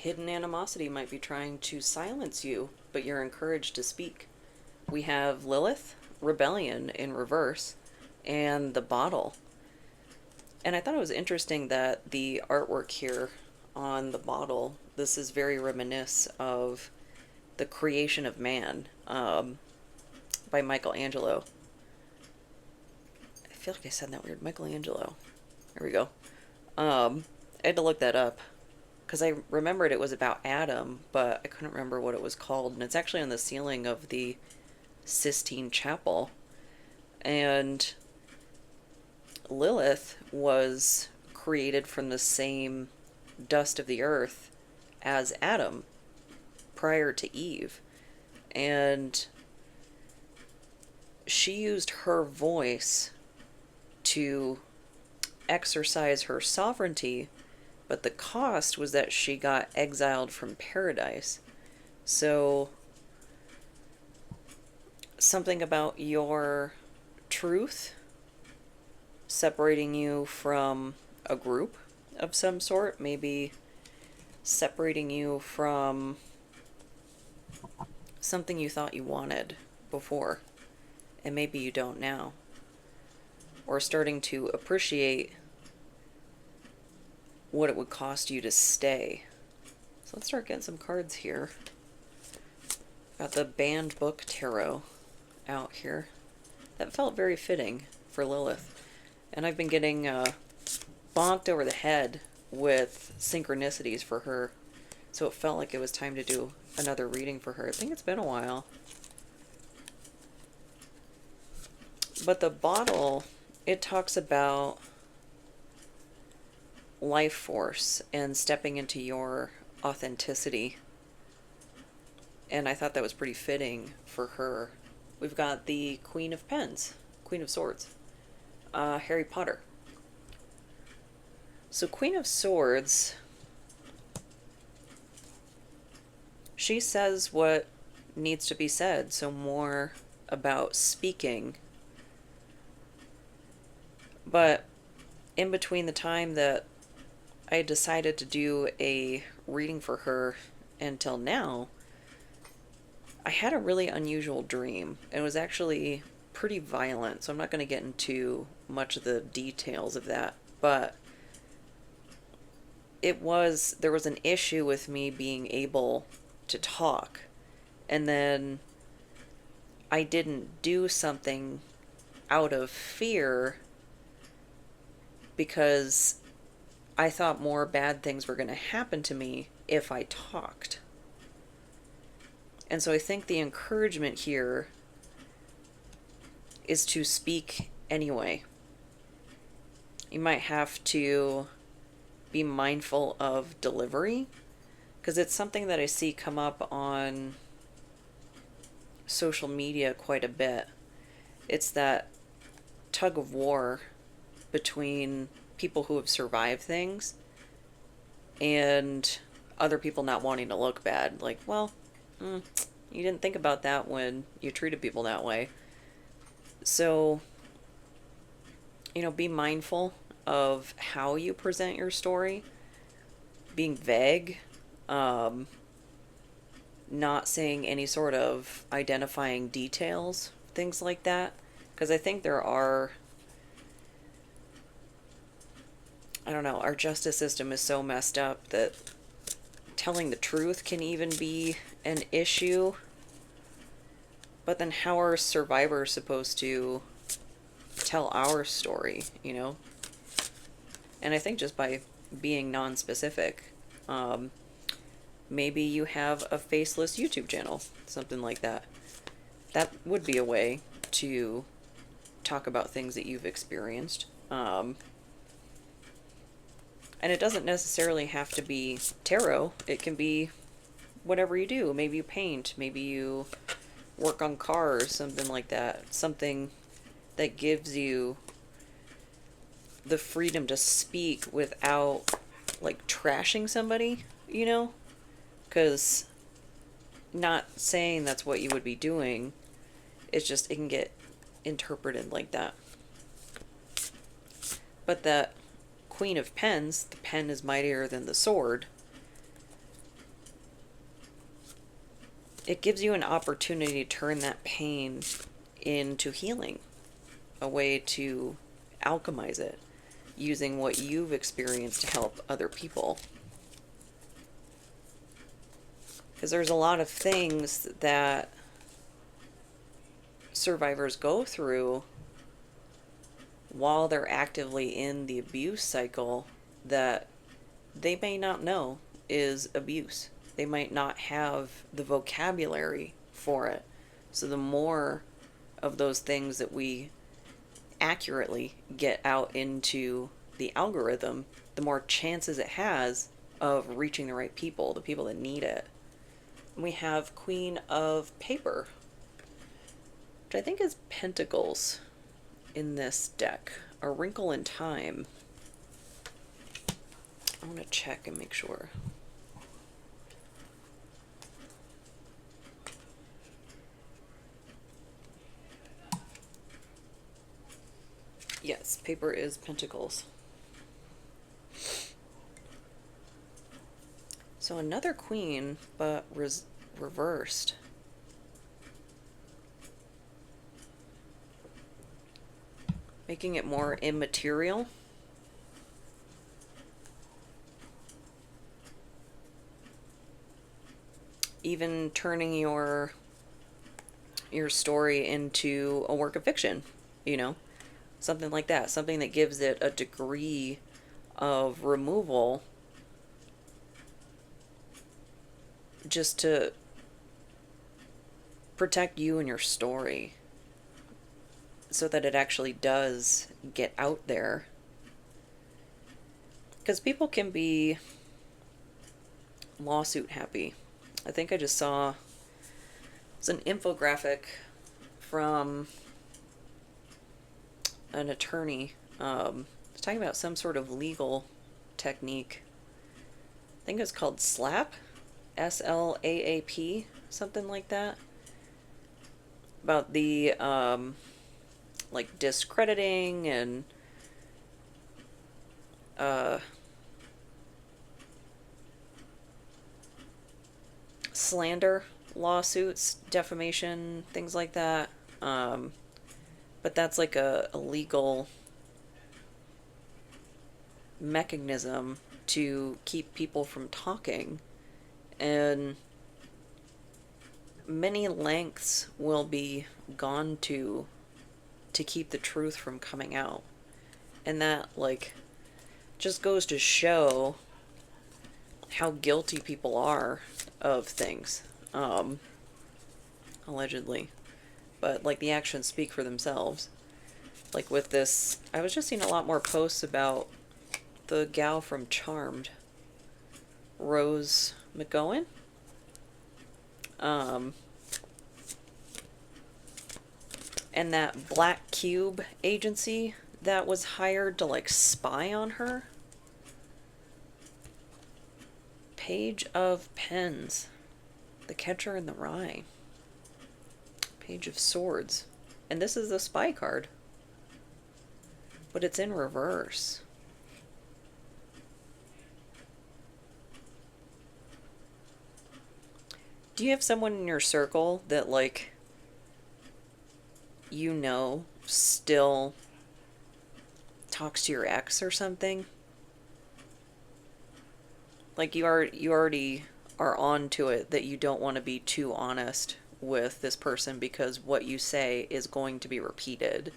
hidden animosity might be trying to silence you, but you're encouraged to speak. We have Lilith, rebellion in reverse, and the bottle. And I thought it was interesting that the artwork here on the bottle, this is very reminiscent of the creation of man, by Michelangelo. I feel like I said that weird. Michelangelo. There we go. I had to look that up because I remembered it was about Adam, but I couldn't remember what it was called. And it's actually on the ceiling of the Sistine Chapel. And Lilith was created from the same dust of the earth as Adam prior to Eve. And she used her voice to exercise her sovereignty, but the cost was that she got exiled from paradise. So, something about your truth separating you from a group of some sort, maybe separating you from something you thought you wanted before, and maybe you don't now. Or starting to appreciate what it would cost you to stay. So let's start getting some cards here. Got the Banned Book Tarot out here. That felt very fitting for Lilith. And I've been getting bonked over the head with synchronicities for her. So it felt like it was time to do another reading for her. I think it's been a while. But the bottle, it talks about life force and stepping into your authenticity. And I thought that was pretty fitting for her. We've got the Queen of Pens, Queen of Swords, Harry Potter. So Queen of Swords, she says what needs to be said, so more about speaking. But in between the time that I decided to do a reading for her until now, I had a really unusual dream. It was actually pretty violent, so I'm not going to get into much of the details of that, but there was an issue with me being able to talk, and then I didn't do something out of fear because I thought more bad things were going to happen to me if I talked. And so I think the encouragement here is to speak anyway. You might have to be mindful of delivery, because it's something that I see come up on social media quite a bit. It's that tug of war between people who have survived things and other people not wanting to look bad. Like, well, you didn't think about that when you treated people that way. So, be mindful of how you present your story. Being vague, not saying any sort of identifying details, things like that. Because I think there are, I don't know, our justice system is so messed up that telling the truth can even be an issue. But then how are survivors supposed to tell our story, And I think just by being non-specific, maybe you have a faceless YouTube channel, something like that. That would be a way to talk about things that you've experienced. And it doesn't necessarily have to be tarot. It can be whatever you do. Maybe you paint. Maybe you work on cars, something like that. Something that gives you the freedom to speak without, like, trashing somebody, Because not saying that's what you would be doing, it's just, it can get interpreted like that. But that Queen of Pens, the pen is mightier than the sword, it gives you an opportunity to turn that pain into healing, a way to alchemize it, using what you've experienced to help other people. Because there's a lot of things that survivors go through while they're actively in the abuse cycle that they may not know is abuse. They might not have the vocabulary for it. So the more of those things that we accurately get out into the algorithm, the more chances it has of reaching the right people, the people that need it. We have Queen of Paper, which I think is Pentacles in this deck. A Wrinkle in Time. I want to check and make sure. Yes, Paper is Pentacles. So another queen, but reversed. Making it more immaterial. Even turning your story into a work of fiction, you know? Something like that. Something that gives it a degree of removal just to protect you and your story so that it actually does get out there. Because people can be lawsuit happy. I think I just saw it's an infographic from an attorney talking about some sort of legal technique. I think it's called SLAP, SLAAP, something like that. About the like discrediting and slander lawsuits, defamation, things like that. But that's like a legal mechanism to keep people from talking. And many lengths will be gone to keep the truth from coming out. And that, like, just goes to show how guilty people are of things. Allegedly. But, like, the actions speak for themselves. Like, with this, I was just seeing a lot more posts about the gal from Charmed, Rose McGowan. And that Black Cube agency that was hired to, like, spy on her. Page of Pens. The Catcher in the Rye. Page of Swords. And this is the spy card. But it's in reverse. Do you have someone in your circle that, like, you know, still talks to your ex or something? Like, you already are on to it that you don't want to be too honest with this person because what you say is going to be repeated.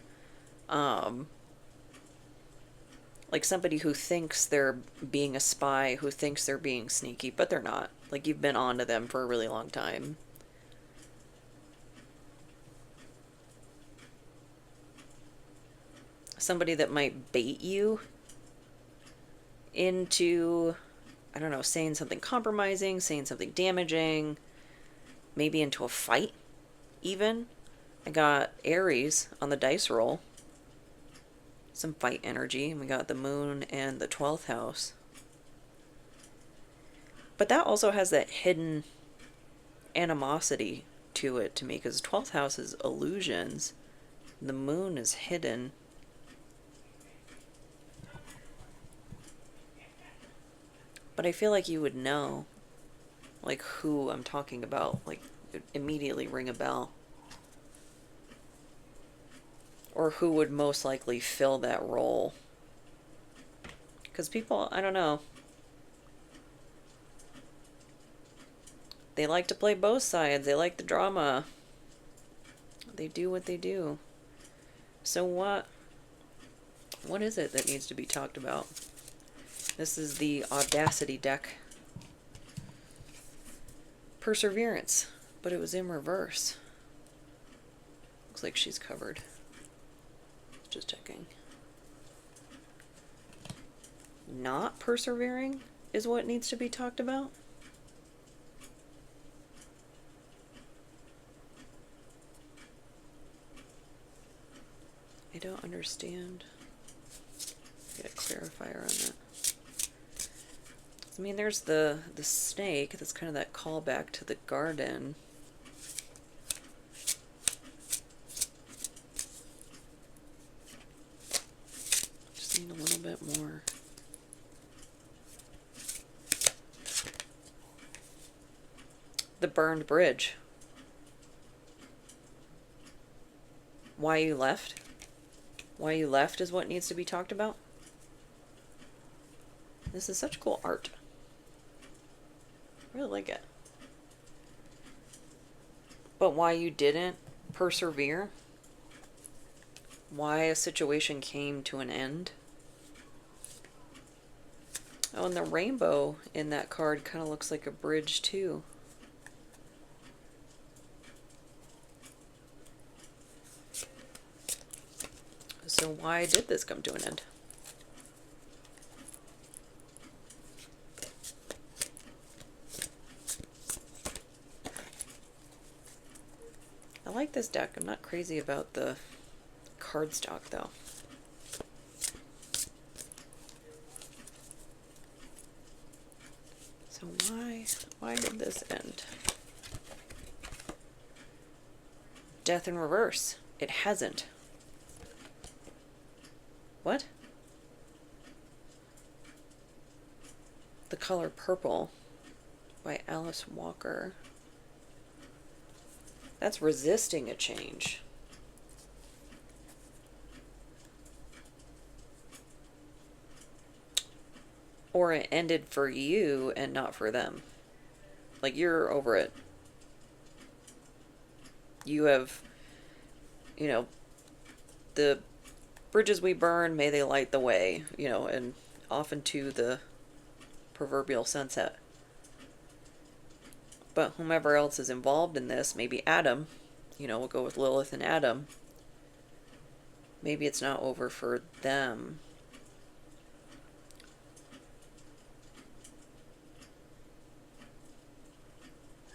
Like somebody who thinks they're being a spy, who thinks they're being sneaky, but they're not. Like, you've been on to them for a really long time. Somebody that might bait you into, I don't know, saying something compromising, saying something damaging, maybe into a fight, even. I got Aries on the dice roll. Some fight energy. And we got the moon and the 12th house. But that also has that hidden animosity to it to me, because the 12th house is illusions. The moon is hidden. But I feel like you would know, like, who I'm talking about. Like, immediately ring a bell. Or who would most likely fill that role? Because people, I don't know. They like to play both sides. They like the drama. They do what they do. So what is it that needs to be talked about? This is the Audacity Deck. Perseverance, but it was in reverse. Looks like she's covered. Just checking. Not persevering is what needs to be talked about? I don't understand. Get a clarifier on that. I mean, there's the snake. That's kind of that callback to the garden. Just need a little bit more. The burned bridge. Why you left? Why you left is what needs to be talked about. This is such cool art. I really like it. But why you didn't persevere? Why a situation came to an end? Oh, and the rainbow in that card kind of looks like a bridge too. So why did this come to an end? I like this deck. I'm not crazy about the cardstock though. So why did this end? Death in reverse. It hasn't. What? The Color Purple by Alice Walker. That's resisting a change. Or it ended for you and not for them. Like, you're over it. You have, the bridges we burn, may they light the way, and often to the proverbial sunset. But whomever else is involved in this, maybe Adam, we'll go with Lilith and Adam. Maybe it's not over for them.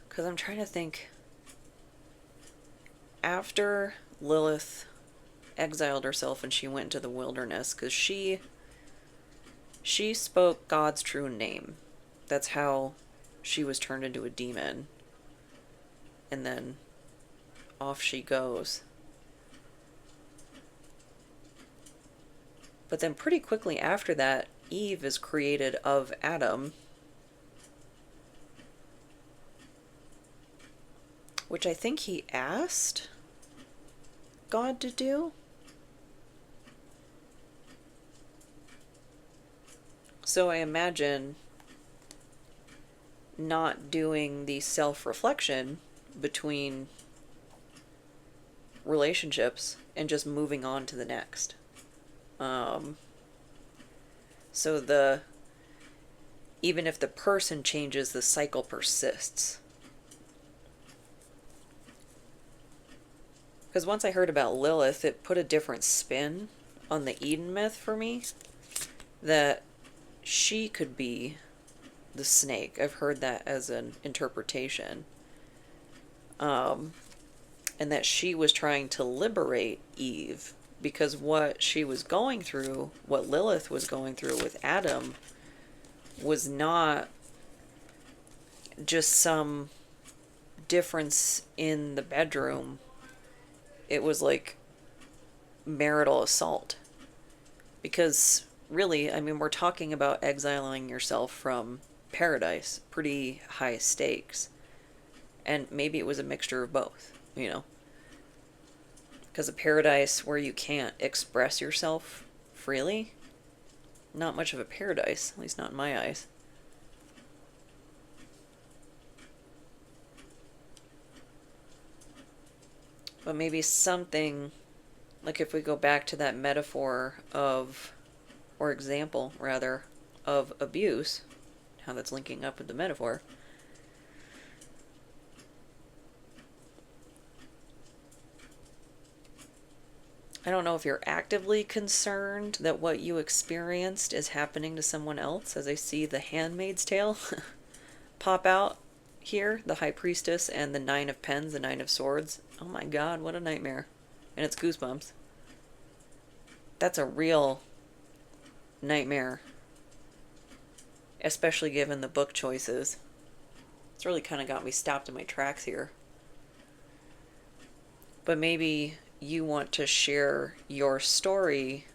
Because I'm trying to think. After Lilith exiled herself and she went into the wilderness, because she spoke God's true name. That's how she was turned into a demon. And then off she goes. But then pretty quickly after that, Eve is created of Adam. Which I think he asked God to do. So I imagine not doing the self-reflection between relationships and just moving on to the next. So even if the person changes, the cycle persists. Because once I heard about Lilith, it put a different spin on the Eden myth for me. That she could be the snake. I've heard that as an interpretation. And that she was trying to liberate Eve. Because what she was going through, what Lilith was going through with Adam, was not just some difference in the bedroom. It was like marital assault. Because really, I mean, we're talking about exiling yourself from paradise. Pretty high stakes. And maybe it was a mixture of both, you know? Because a paradise where you can't express yourself freely, not much of a paradise, at least not in my eyes. But maybe something, like if we go back to that metaphor of, or example rather, of abuse, how that's linking up with the metaphor. I don't know if you're actively concerned that what you experienced is happening to someone else, as I see the Handmaid's Tale pop out here, the High Priestess and the Nine of Pens, the Nine of Swords. Oh my god, what a nightmare. And it's goosebumps. That's a real nightmare. Especially given the book choices. It's really kind of got me stopped in my tracks here. But maybe you want to share your story,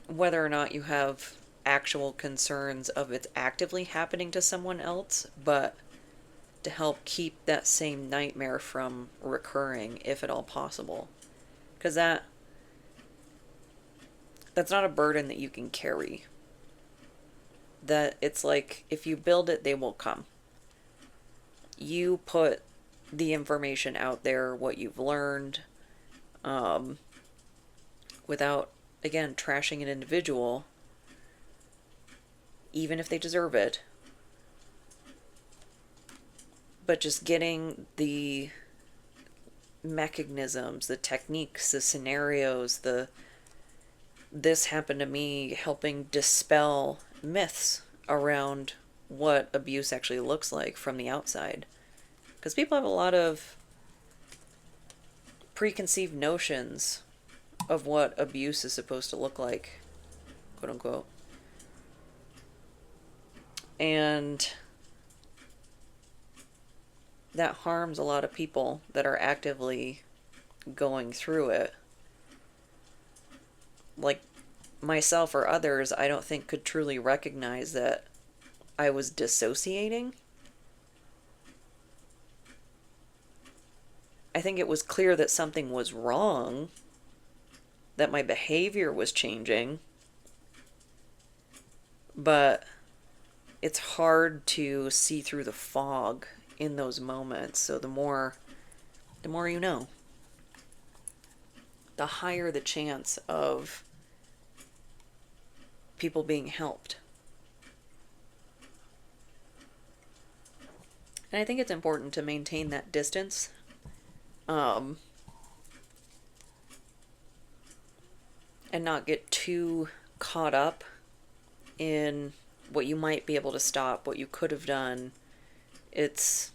whether or not you have actual concerns of it's actively happening to someone else, but to help keep that same nightmare from recurring, if at all possible. Because that's not a burden that you can carry. That it's like, if you build it, they will come. You put the information out there, what you've learned, without, again, trashing an individual, even if they deserve it. But just getting the mechanisms, the techniques, the scenarios, this happened to me, helping dispel myths around what abuse actually looks like from the outside. Because people have a lot of preconceived notions of what abuse is supposed to look like, quote unquote. And that harms a lot of people that are actively going through it. Like myself or others, I don't think could truly recognize that I was dissociating. I think it was clear that something was wrong, that my behavior was changing, but it's hard to see through the fog in those moments. So the more you know, the higher the chance of people being helped. And I think it's important to maintain that distance. And not get too caught up in what you might be able to stop, what you could have done. This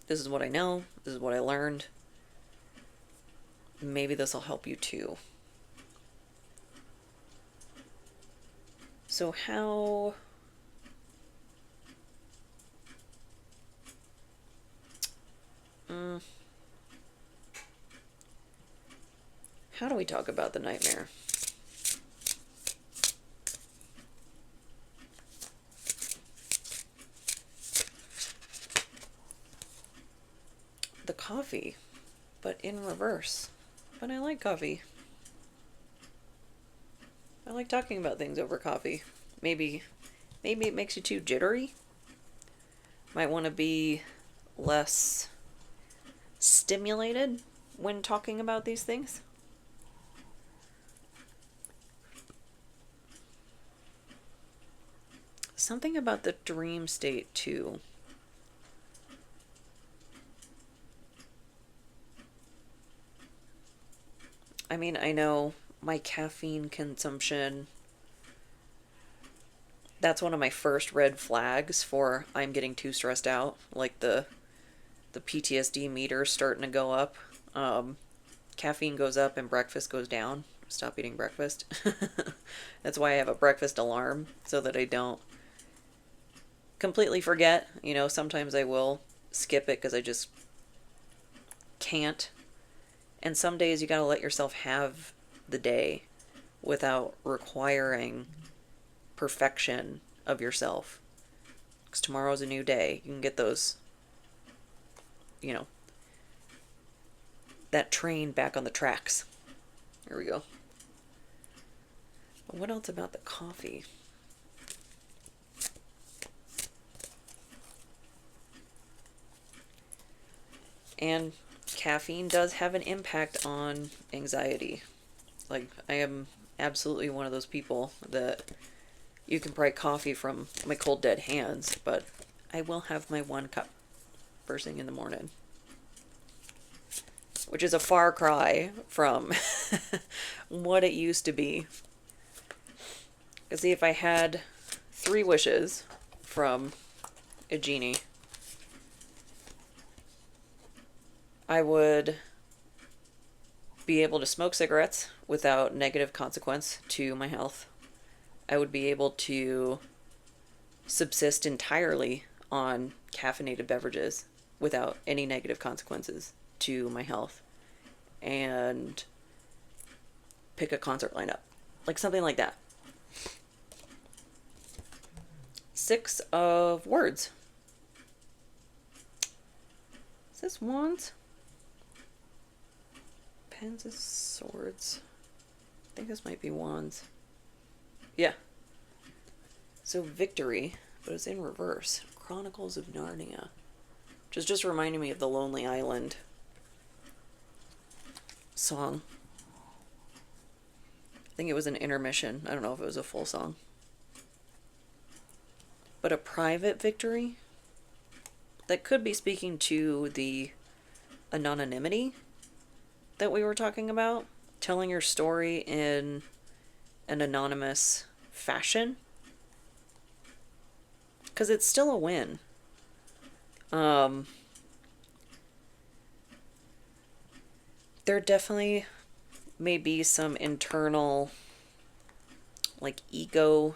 is what I know, this is what I learned. Maybe this will help you too. So how do we talk about the nightmare? The coffee, but in reverse. But I like coffee. I like talking about things over coffee. Maybe it makes you too jittery. Might want to be less stimulated when talking about these things. Something about the dream state too. I mean, I know my caffeine consumption, that's one of my first red flags for I'm getting too stressed out. Like the PTSD meter starting to go up. Caffeine goes up and breakfast goes down. Stop eating breakfast. That's why I have a breakfast alarm, so that I don't completely forget. You know, sometimes I will skip it because I just can't. And some days you gotta let yourself have the day without requiring perfection of yourself. because tomorrow's a new day. You can get those, you know, that train back on the tracks. There we go. But what else about the coffee? And caffeine does have an impact on anxiety. Like, I am absolutely one of those people that you can pry coffee from my cold dead hands, but I will have my 1 cup first thing in the morning. Which is a far cry from what it used to be. Because see, if I had 3 wishes from a genie, I would be able to smoke cigarettes without negative consequence to my health. I would be able to subsist entirely on caffeinated beverages without any negative consequences to my health. And pick a concert lineup. Like something like that. 6 of words. Is this wands? Pens and swords. I think this might be wands. Yeah. So victory, but it's in reverse. Chronicles of Narnia. Which is just reminding me of the Lonely Island song. I think it was an intermission. I don't know if it was a full song. But a private victory? That could be speaking to the anonymity that we were talking about. Telling your story in an anonymous fashion. Because it's still a win. There definitely may be some internal, like, ego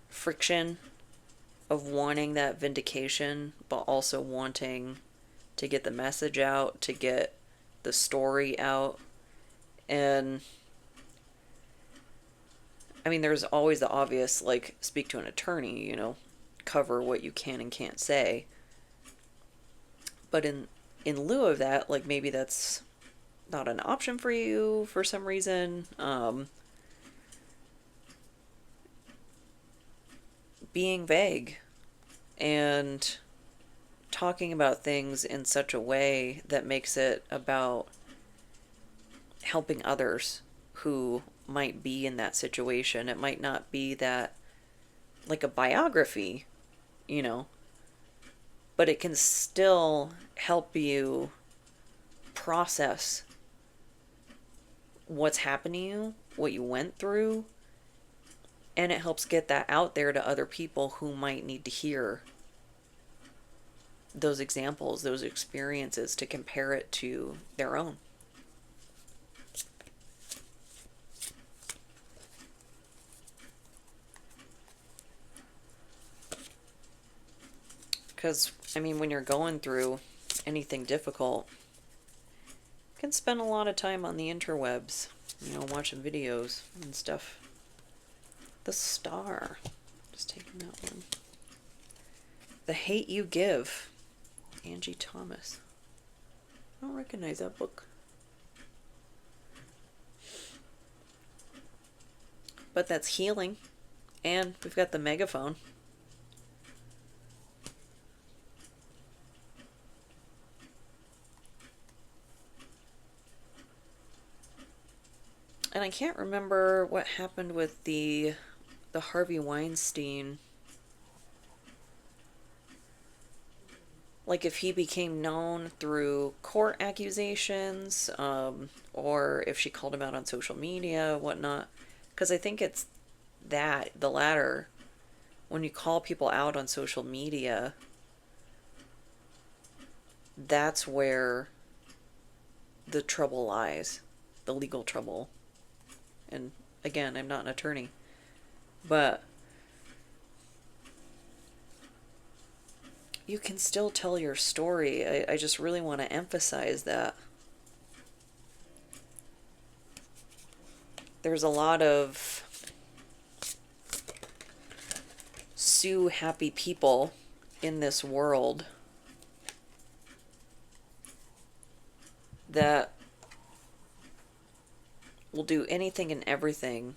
friction of wanting that vindication, but also wanting to get the message out, to get the story out. And I mean, there's always the obvious, like, speak to an attorney, you know, cover what you can and can't say. But in lieu of that, like, maybe that's not an option for you for some reason. Being vague and talking about things in such a way that makes it about helping others who might be in that situation. It might not be that, like, a biography, you know, but it can still help you process what's happened to you, what you went through, and it helps get that out there to other people who might need to hear those examples, those experiences, to compare it to their own. Because, I mean, when you're going through anything difficult, you can spend a lot of time on the interwebs, you know, watching videos and stuff. The Star. Just taking that one. The Hate You Give. Angie Thomas. I don't recognize that book. But that's healing. And we've got the megaphone. And I can't remember what happened with the Harvey Weinstein. Like, if he became known through court accusations, or if she called him out on social media, whatnot. Because I think it's that, the latter. When you call people out on social media, that's where the trouble lies. The legal trouble. And again, I'm not an attorney. But you can still tell your story. I just really want to emphasize that. There's a lot of pursue happy people in this world that will do anything and everything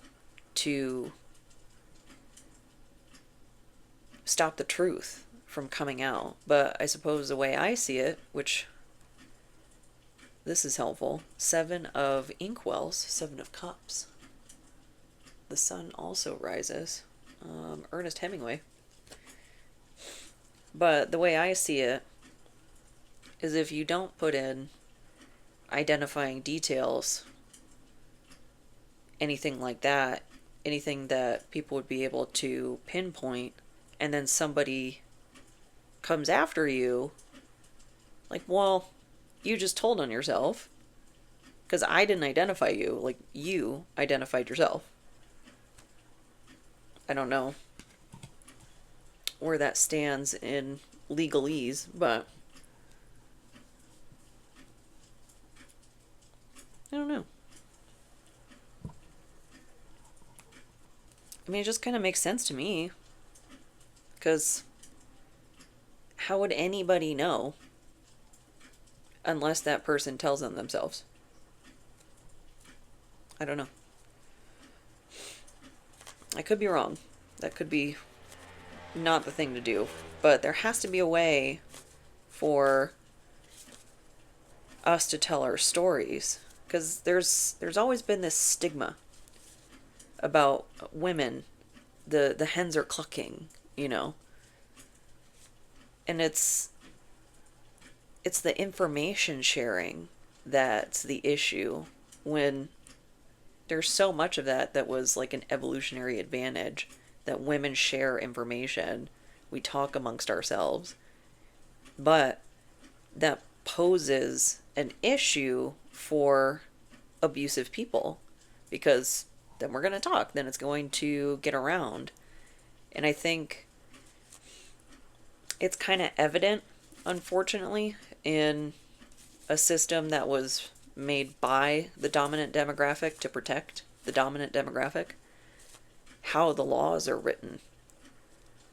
to stop the truth from coming out. But I suppose the way I see it, which this is helpful, 7 of inkwells, 7 of cups. The sun also rises. Ernest Hemingway. But the way I see it is if you don't put in identifying details, anything like that, anything that people would be able to pinpoint, and then somebody comes after you, like, well, you just told on yourself, because I didn't identify you, like, you identified yourself. I don't know where that stands in legalese, but I don't know. I mean, it just kind of makes sense to me, because how would anybody know unless that person tells them themselves? I don't know. I could be wrong. That could be not the thing to do. But there has to be a way for us to tell our stories. Because there's always been this stigma about women. The hens are clucking, you know. And it's the information sharing that's the issue, when there's so much of that was like an evolutionary advantage, that women share information, we talk amongst ourselves. But that poses an issue for abusive people, because then we're going to talk, then it's going to get around. And I think it's kind of evident, unfortunately, in a system that was made by the dominant demographic to protect the dominant demographic, how the laws are written,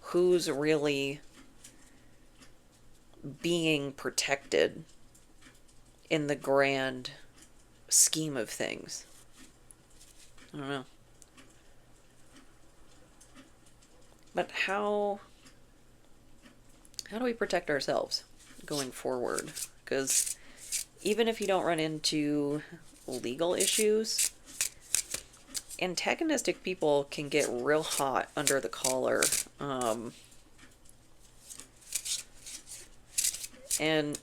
who's really being protected in the grand scheme of things. I don't know. But how do we protect ourselves going forward? Because even if you don't run into legal issues, antagonistic people can get real hot under the collar. And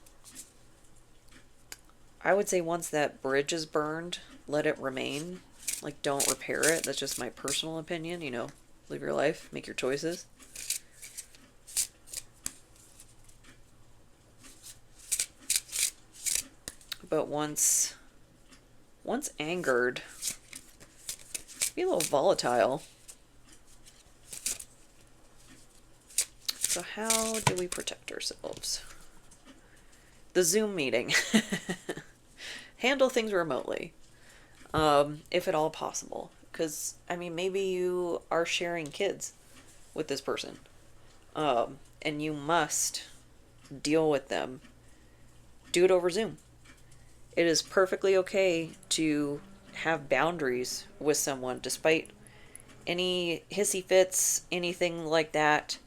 I would say once that bridge is burned, let it remain. Like, don't repair it. That's just my personal opinion, you know. Live your life, make your choices. But once angered, be a little volatile. So how do we protect ourselves? The Zoom meeting. Handle things remotely, if at all possible. Because, I mean, maybe you are sharing kids with this person, and you must deal with them. Do it over Zoom. It is perfectly okay to have boundaries with someone, despite any hissy fits, anything like that,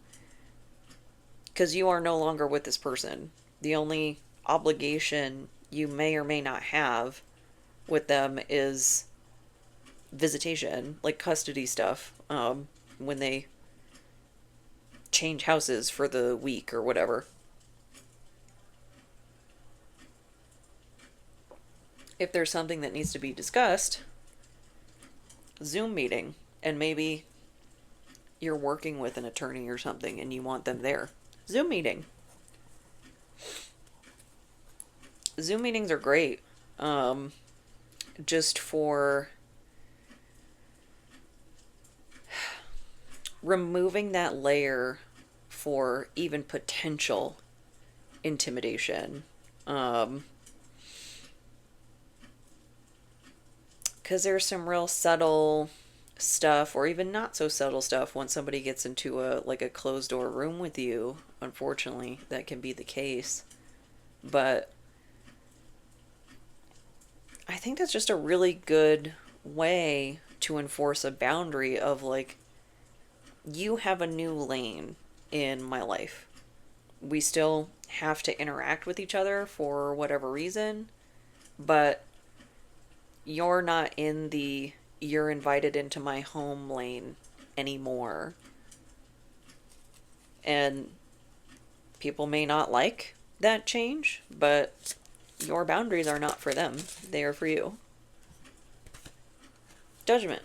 because you are no longer with this person. The only obligation you may or may not have with them is visitation, like custody stuff, when they change houses for the week or whatever. If there's something that needs to be discussed, Zoom meeting, and maybe you're working with an attorney or something and you want them there. Zoom meeting. Zoom meetings are great, just for removing that layer for even potential intimidation. Because there's some real subtle stuff, or even not so subtle stuff, when somebody gets into a like a closed door room with you. Unfortunately, that can be the case. But I think that's just a really good way to enforce a boundary of like, you have a new lane in my life. We still have to interact with each other for whatever reason, but you're not in the you're invited into my home lane anymore. And people may not like that change, but your boundaries are not for them. They are for you. Judgment.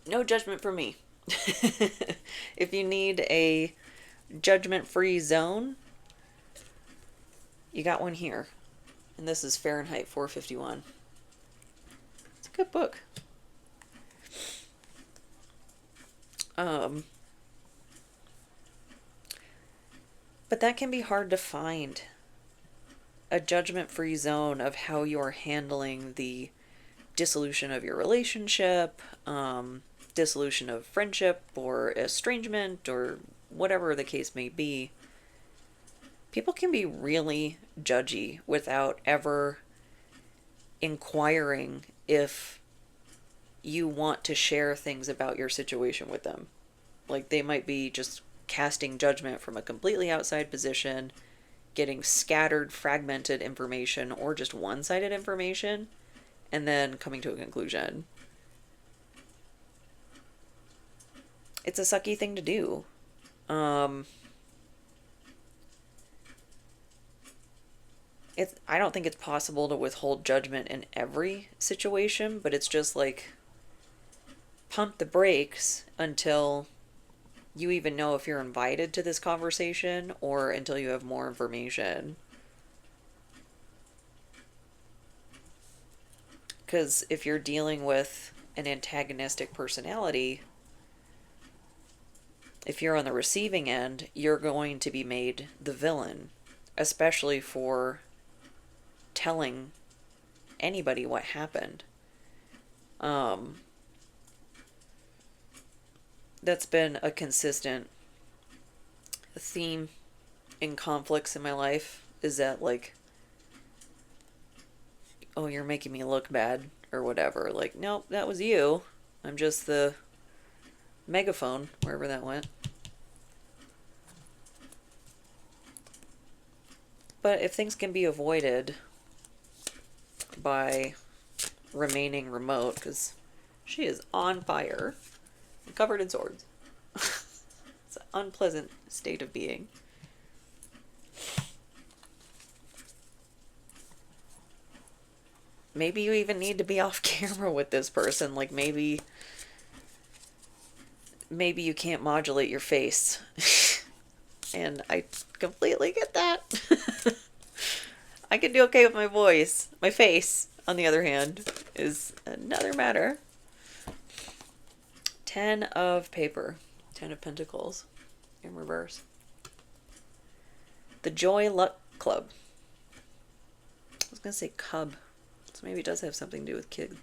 No judgment for me. If you need a judgment-free zone, you got one here. And this is Fahrenheit 451. It's a good book. But that can be hard to find. A judgment-free zone of how you're handling the dissolution of your relationship, dissolution of friendship or estrangement, or whatever the case may be. People can be really judgy without ever inquiring if you want to share things about your situation with them. Like, they might be just casting judgment from a completely outside position, getting scattered, fragmented information, or just one-sided information, and then coming to a conclusion. It's a sucky thing to do. I don't think it's possible to withhold judgment in every situation, but it's just like, pump the brakes until you even know if you're invited to this conversation, or until you have more information. Because if you're dealing with an antagonistic personality, if you're on the receiving end, you're going to be made the villain, especially for telling anybody what happened. That's been a consistent theme in conflicts in my life, is that like, oh, you're making me look bad or whatever. Like, nope, that was you. I'm just the megaphone, wherever that went. But if things can be avoided by remaining remote, because she is on fire and covered in swords. It's an unpleasant state of being. Maybe you even need to be off camera with this person. Like, maybe you can't modulate your face. And I completely get that. I can do okay with my voice. My face, on the other hand, is another matter. 10 of paper. 10 of pentacles. In reverse. The Joy Luck Club. I was going to say cub. So maybe it does have something to do with kids.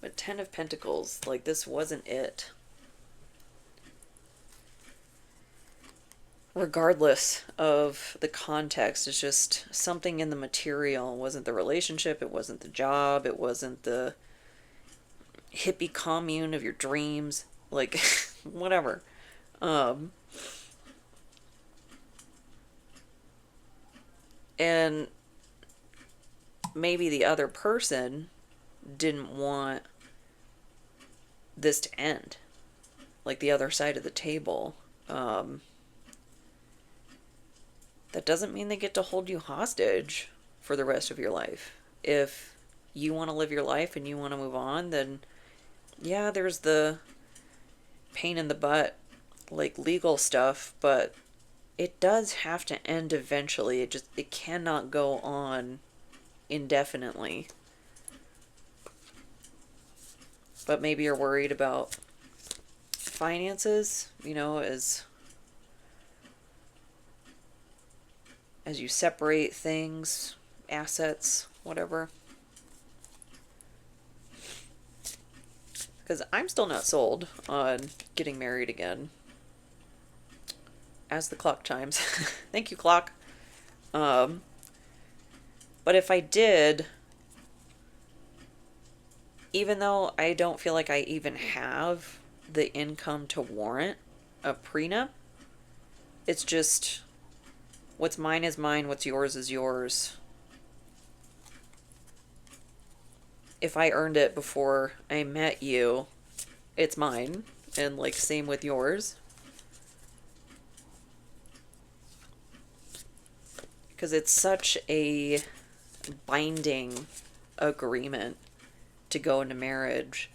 But 10 of pentacles. Like, this wasn't it. Regardless of the context, it's just something in the material. It wasn't the relationship, it wasn't the job, it wasn't the hippie commune of your dreams, like, whatever. And maybe the other person didn't want this to end, like the other side of the table. That doesn't mean they get to hold you hostage for the rest of your life. If you want to live your life and you want to move on, then yeah, there's the pain in the butt, like legal stuff, but it does have to end eventually. It cannot go on indefinitely. But maybe you're worried about finances, you know, as you separate things, assets, whatever. Because I'm still not sold on getting married again. As the clock chimes. Thank you, clock. But if I did, even though I don't feel like I even have the income to warrant a prenup, it's just what's mine is mine, what's yours is yours. If I earned it before I met you, it's mine. And like same with yours. Because it's such a binding agreement to go into marriage.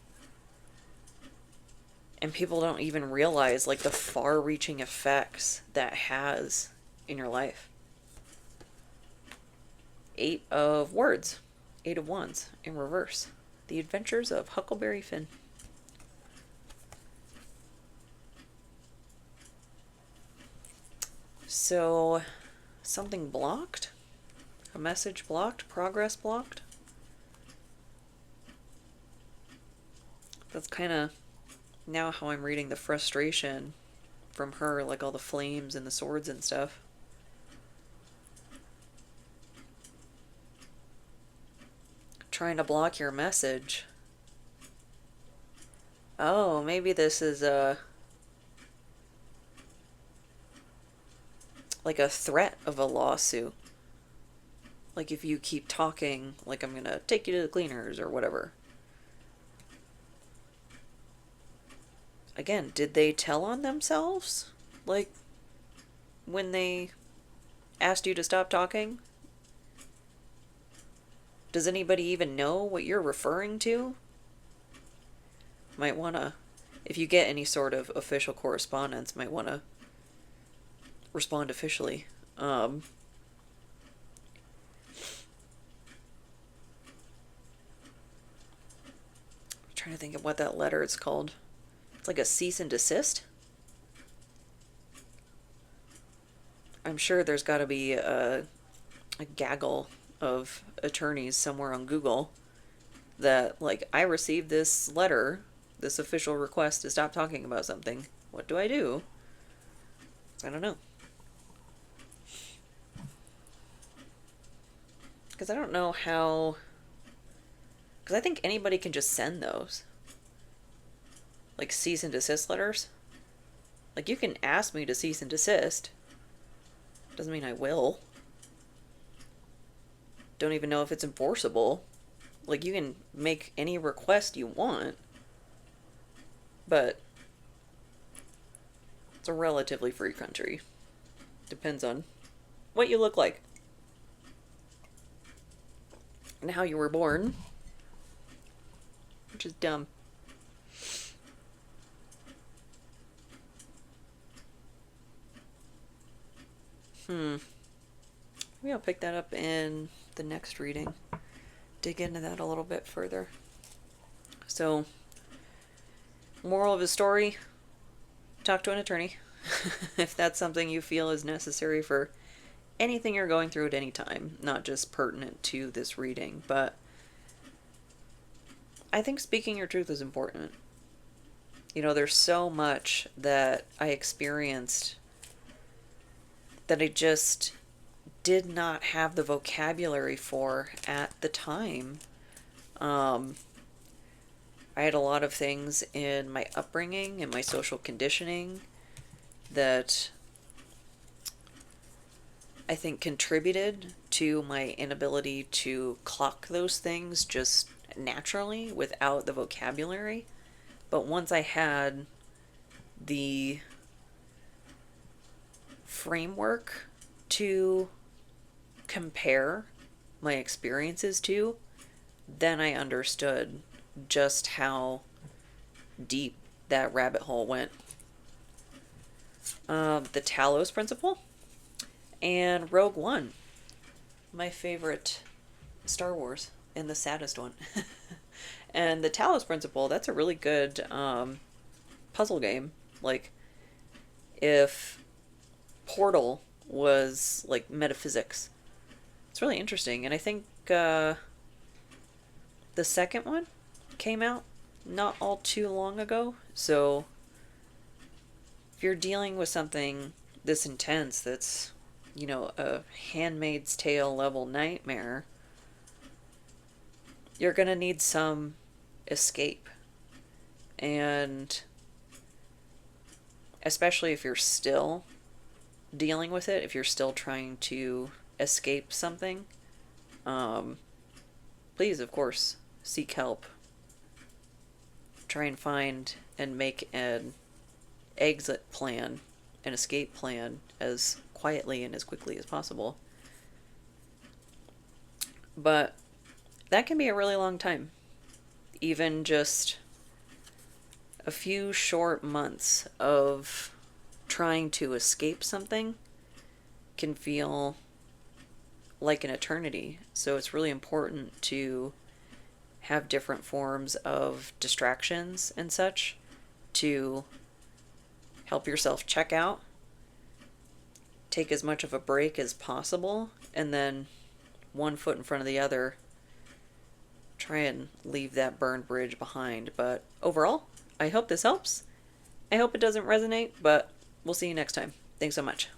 And people don't even realize like the far-reaching effects that has in your life. 8 of words. 8 of wands in reverse. The Adventures of Huckleberry Finn. So, something blocked? A message blocked? Progress blocked? That's kind of now how I'm reading the frustration from her, like all the flames and the swords and stuff. Trying to block your message. Oh, maybe this is like a threat of a lawsuit. Like if you keep talking, like I'm gonna take you to the cleaners or whatever. Again, did they tell on themselves? Like when they asked you to stop talking? Does anybody even know what you're referring to? Might wanna, if you get any sort of official correspondence, might wanna respond officially. I'm trying to think of what that letter is called. It's like a cease and desist. I'm sure there's got to be a gaggle of attorneys somewhere on Google that, like, I received this letter, this official request to stop talking about something. What do I do? I don't know. Because I don't know how... Because I think anybody can just send those. Like cease and desist letters. Like you can ask me to cease and desist. Doesn't mean I will. Don't even know if it's enforceable. Like you can make any request you want. But it's a relatively free country. Depends on what you look like. And how you were born. Which is dumb. Maybe I'll pick that up in the next reading. Dig into that a little bit further. So, moral of the story, talk to an attorney. If that's something you feel is necessary for anything you're going through at any time. Not just pertinent to this reading, but I think speaking your truth is important. You know, there's so much that I experienced that I just did not have the vocabulary for at the time. I had a lot of things in my upbringing and my social conditioning that I think contributed to my inability to clock those things just naturally without the vocabulary. But once I had the framework to compare my experiences to, then I understood just how deep that rabbit hole went. The Talos Principle and Rogue One, my favorite Star Wars and the saddest one. And the Talos Principle, that's a really good puzzle game. Like, if Portal was like metaphysics, it's really interesting. And I think the second one came out not all too long ago. So if you're dealing with something this intense that's, you know, a Handmaid's Tale level nightmare, you're going to need some escape. And especially if you're still dealing with it, if you're still trying to escape something, please, of course, seek help. Try and find and make an exit plan, an escape plan, as quietly and as quickly as possible. But that can be a really long time. Even just a few short months of trying to escape something can feel like an eternity. So it's really important to have different forms of distractions and such to help yourself check out, take as much of a break as possible, and then one foot in front of the other, try and leave that burned bridge behind. But overall, I hope this helps. I hope it doesn't resonate, but we'll see you next time. Thanks so much.